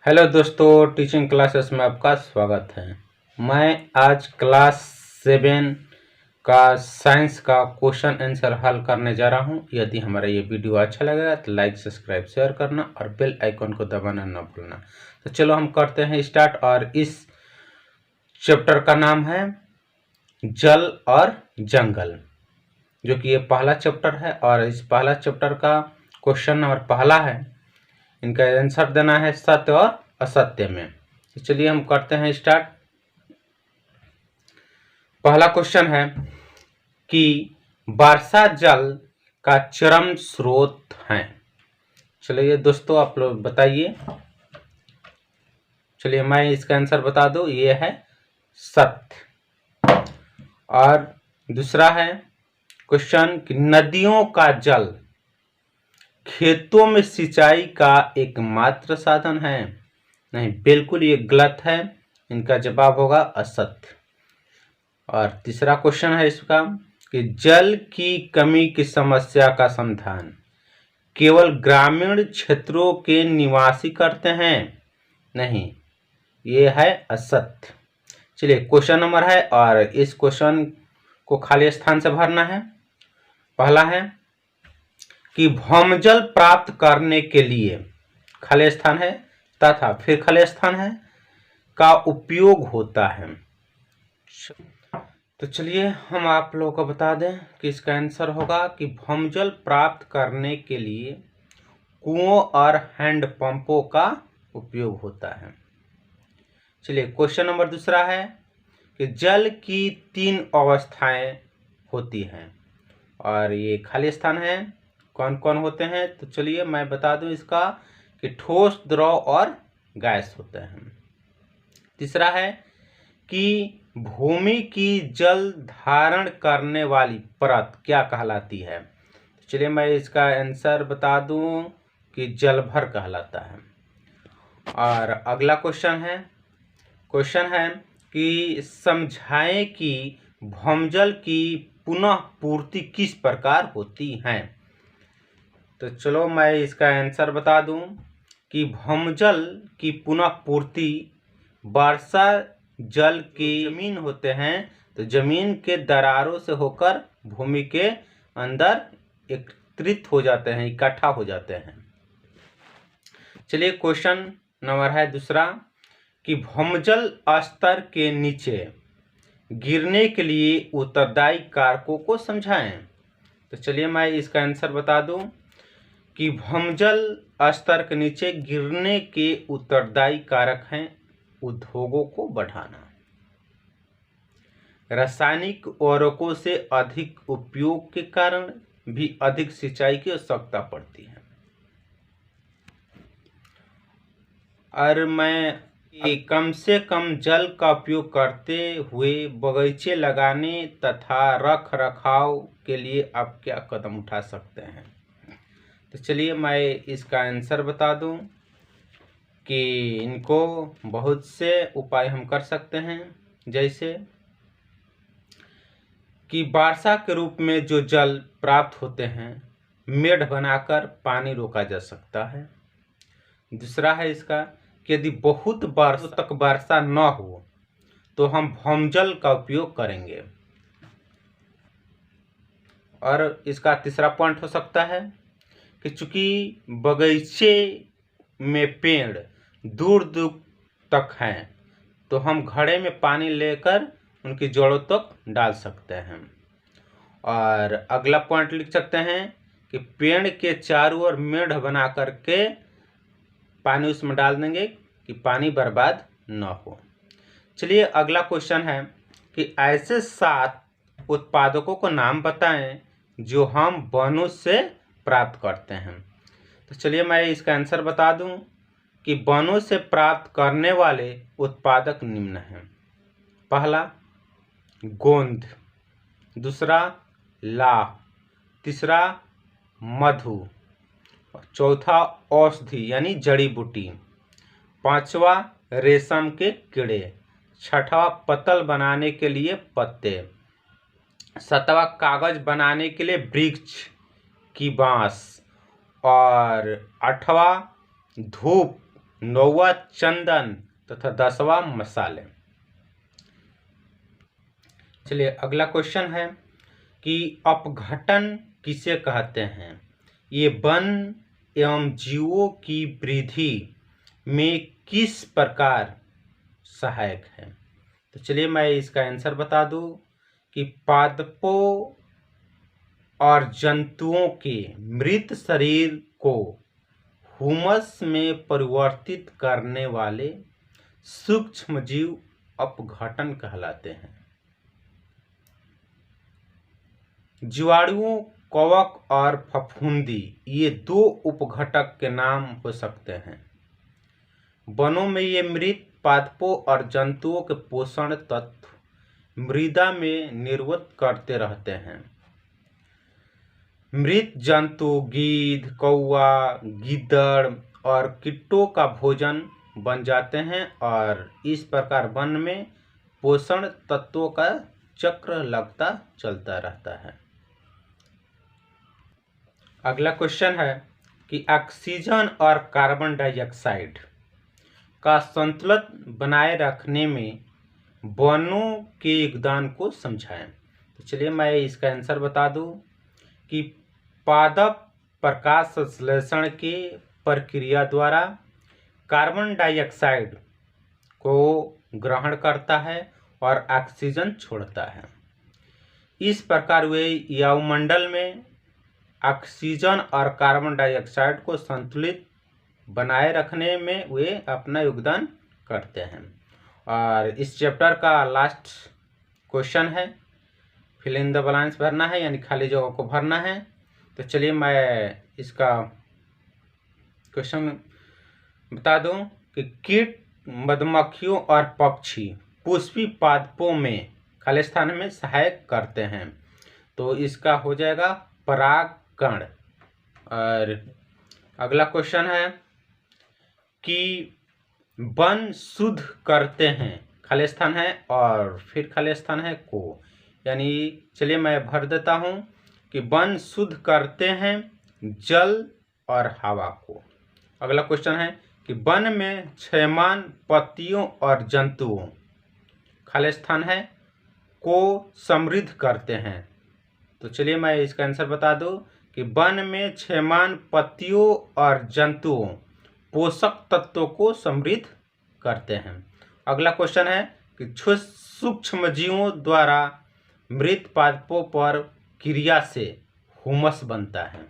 Hello दोस्तों, teaching classes में आपका स्वागत है। मैं आज क्लास 7 का साइंस का क्वेश्चन आंसर हल करने जा रहा हूं। यदि हमारा ये वीडियो अच्छा लगेगा तो लाइक, सब्सक्राइब, शेयर करना और बेल आइकन को दबाना न भूलना। तो चलो हम करते हैं स्टार्ट। और इस चैप्टर का नाम है जल और जंगल, जो कि ये पहला चैप्टर है। और इस पहला चैप्टर का क्वेश्चन नंबर पहला है। इनका आंसर देना है सत्य और असत्य में। तो चलिए हम करते हैं स्टार्ट। पहला क्वेश्चन है कि वर्षा जल का चरम स्रोत है। चलिए दोस्तों, आप लोग बताइए। चलिए मैं इसका आंसर बता दूं, ये है सत्य। और दूसरा है क्वेश्चन कि नदियों का जल खेतों में सिंचाई का एकमात्र साधन है। नहीं, बिल्कुल ये गलत है। इनका जवाब होगा असत्य। और तीसरा क्वेश्चन है इसका कि जल की कमी की समस्या का समाधान केवल ग्रामीण क्षेत्रों के निवासी करते हैं। नहीं, ये है असत्य। चलिए क्वेश्चन नंबर है और इस क्वेश्चन को खाली स्थान से भरना है। पहला है कि भौमजल प्राप्त करने के लिए खाली स्थान है तथा फिर खाली स्थान है का उपयोग होता है। तो चलिए हम आप लोगों को बता दें कि इसका आंसर होगा कि भौमजल प्राप्त करने के लिए कुओं और हैंडपंपों का उपयोग होता है। चलिए क्वेश्चन नंबर दूसरा है कि जल की 3 अवस्थाएं होती हैं और ये खाली स्थान है। कौन कौन होते हैं? तो चलिए मैं बता दूं इसका कि ठोस, द्रव और गैस होते हैं। तीसरा है कि भूमि की जल धारण करने वाली परत क्या कहलाती है? चलिए मैं इसका आंसर बता दूं कि जलभर कहलाता है। और अगला क्वेश्चन है कि समझाएं कि भौमजल की पुनः पूर्ति किस प्रकार होती है। तो चलो मैं इसका आंसर बता दूं कि भौमजल की पुनः पूर्ति वर्षा जल की जमीन होते हैं, तो जमीन के दरारों से होकर भूमि के अंदर एकत्रित हो जाते हैं, इकट्ठा हो जाते हैं। चलिए क्वेश्चन नंबर है दूसरा कि भौमजल स्तर के नीचे गिरने के लिए उत्तरदायी कारकों को समझाएं। तो चलिए मैं इसका आंसर बता दूं कि भौमजल स्तर के नीचे गिरने के उत्तरदायी कारक हैं उद्योगों को बढ़ाना, रासायनिक उर्वरकों से अधिक उपयोग के कारण भी अधिक सिंचाई की आवश्यकता पड़ती है। और मैं कम से कम जल का उपयोग करते हुए बगीचे लगाने तथा रख रखाव के लिए आप क्या कदम उठा सकते हैं। तो चलिए मैं इसका आंसर बता दूं कि इनको बहुत से उपाय हम कर सकते हैं, जैसे कि वर्षा के रूप में जो जल प्राप्त होते हैं मेढ़ बनाकर पानी रोका जा सकता है। दूसरा है इसका कि यदि बहुत वर्ष तक वर्षा न हो तो हम भौमजल का उपयोग करेंगे। और इसका तीसरा पॉइंट हो सकता है कि चूंकि बगीचे में पेड़ दूर दूर तक हैं, तो हम घड़े में पानी लेकर उनकी जड़ों तक डाल सकते हैं। और अगला पॉइंट लिख सकते हैं कि पेड़ के चारों ओर मेढ़ बना करके पानी उसमें डाल देंगे कि पानी बर्बाद न हो। चलिए अगला क्वेश्चन है कि ऐसे 7 उत्पादकों को नाम बताएं जो हम वनों से प्राप्त करते हैं। तो चलिए मैं इसका आंसर बता दूं कि वनों से प्राप्त करने वाले उत्पादक निम्न हैं। पहला गोंद, दूसरा लाह, तीसरा मधु, चौथा औषधि यानी जड़ी बूटी, पांचवा रेशम के कीड़े, छठवा पतल बनाने के लिए पत्ते, सातवां कागज बनाने के लिए वृक्ष की बांस, और आठवां धूप 9वां चंदन तथा 10वां मसाले। चलिए अगला क्वेश्चन है कि अपघटन किसे कहते हैं? ये वन एवं जीवों की वृद्धि में किस प्रकार सहायक है? तो चलिए मैं इसका आंसर बता दूं कि पादपों और जंतुओं के मृत शरीर को ह्यूमस में परिवर्तित करने वाले सूक्ष्म जीव अपघटन कहलाते हैं। जीवाणुओं, कवक और फफूंदी ये 2 उपघटक के नाम हो सकते हैं। वनों में ये मृत पादपों और जंतुओं के पोषण तत्व मृदा में निर्गत करते रहते हैं। मृत जंतु गीध, कौवा, गिद्दड़ और कीटों का भोजन बन जाते हैं और इस प्रकार वन में पोषण तत्वों का चक्र लगता चलता रहता है। अगला क्वेश्चन है कि ऑक्सीजन और कार्बन डाइऑक्साइड का संतुलन बनाए रखने में वनों के योगदान को समझाएं। तो चलिए मैं इसका आंसर बता दूं कि पादप प्रकाश संश्लेषण की प्रक्रिया द्वारा कार्बन डाइऑक्साइड को ग्रहण करता है और ऑक्सीजन छोड़ता है। इस प्रकार वे वायुमंडल में ऑक्सीजन और कार्बन डाइऑक्साइड को संतुलित बनाए रखने में वे अपना योगदान करते हैं। और इस चैप्टर का लास्ट क्वेश्चन है, फिल इन द ब्लैंक्स भरना है यानी खाली जगह को भरना है। तो चलिए मैं इसका क्वेश्चन बता दूं कि कीट, मधुमक्खियों और पक्षी पुष्पी पादपों में खाली स्थान में सहायक करते हैं। तो इसका हो जाएगा परागकण। और अगला क्वेश्चन है कि वन शुद्ध करते हैं, खाली स्थान है और फिर खाली स्थान है को, यानी चलिए मैं भर देता हूं कि वन शुद्ध करते हैं जल और हवा को। अगला क्वेश्चन है कि वन में क्षयमान पत्तियों और जंतुओं, खाली स्थान है, को समृद्ध करते हैं। तो चलिए मैं इसका आंसर बता दूं कि वन में क्षयमान पत्तियों और जंतुओं पोषक तत्वों को समृद्ध करते हैं। अगला क्वेश्चन है कि सूक्ष्म जीवों द्वारा मृत पादपों पर क्रिया से ह्यूमस बनता है।